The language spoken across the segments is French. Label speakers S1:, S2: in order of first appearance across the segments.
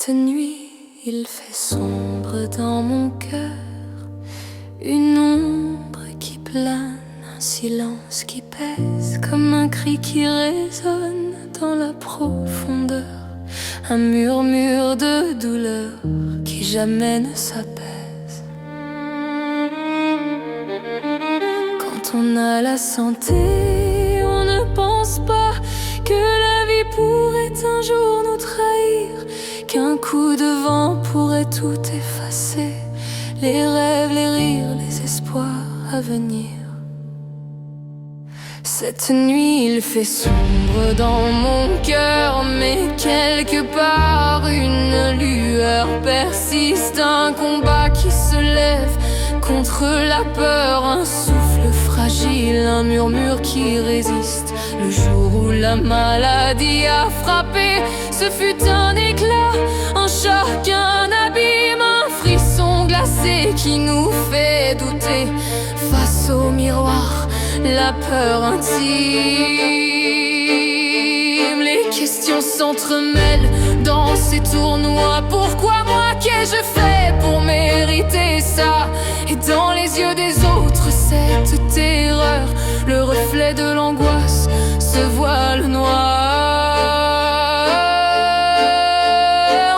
S1: Cette nuit, il fait sombre dans mon cœur, une ombre qui plane, un silence qui pèse, comme un cri qui résonne dans la profondeur, un murmure de douleur qui jamais ne s'apaise. Quand on a la santé, on ne pense pas que la vie pourrait un jour nous trahir, qu'un coup de vent pourrait tout effacer, les rêves, les rires, les espoirs à venir. Cette nuit, il fait sombre dans mon cœur, mais quelque part une lueur persiste, un combat qui se lève contre la peur, un souffle fragile, un murmure qui résiste. Le jour où la maladie a frappé, ce fut un éclat, un choc, un abîme, un frisson glacé qui nous fait douter. Face au miroir, la peur intime, les questions s'entremêlent dans ces tournois. Pourquoi moi, qu'ai-je fait pour mériter ça? Et dans les yeux des autres, cette terreur, le reflet de l'angoisse, ce voile noir.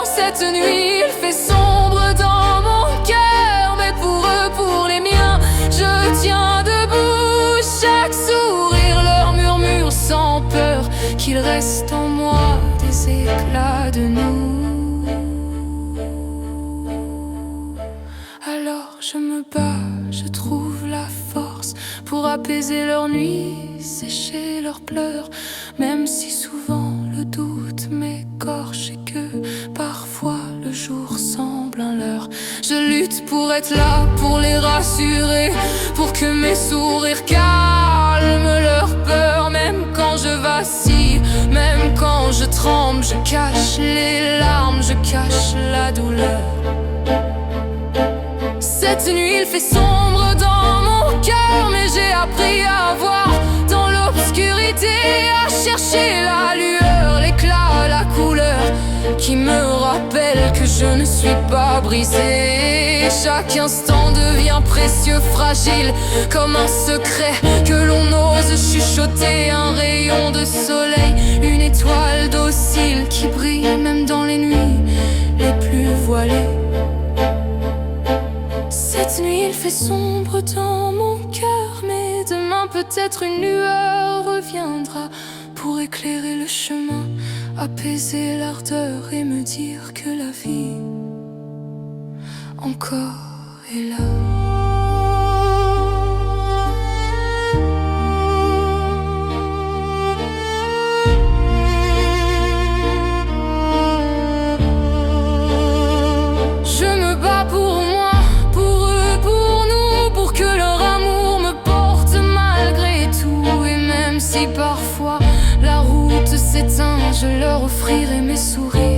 S1: Cette nuit, il fait sombre dans mon cœur, mais pour eux, pour les miens, je tiens debout. Chaque sourire, leur murmure sans peur, qu'il reste en moi des éclats de nous. Alors je me bats, je trouve la force pour apaiser leur nuit, sécher leurs pleurs, même si souvent le doute m'écorche et que parfois le jour semble un leurre. Je lutte pour être là, pour les rassurer, pour que mes sourires calment leur peur. Même quand je vacille, même quand je tremble, je cache les larmes, je cache la douleur. Cette nuit, il fait sombre dans mon cœur, mais j'ai appris à voir dans l'obscurité, à chercher la lueur, l'éclat, la couleur qui me rappelle que je ne suis pas brisé. Chaque instant devient précieux, fragile, comme un secret que l'on ose chuchoter. Un rayon de soleil, une étoile docile qui brille même dans les nuits les plus voilées. Cette nuit, il fait sombre dans mon cœur, mais demain peut-être une lueur reviendra pour éclairer le chemin, apaiser l'ardeur et me dire que la vie encore est là. Je me bats pour moi, pour eux, pour nous, pour que leur amour me porte malgré tout. Et même si parfois la route s'éteint, je leur offrirai mes sourires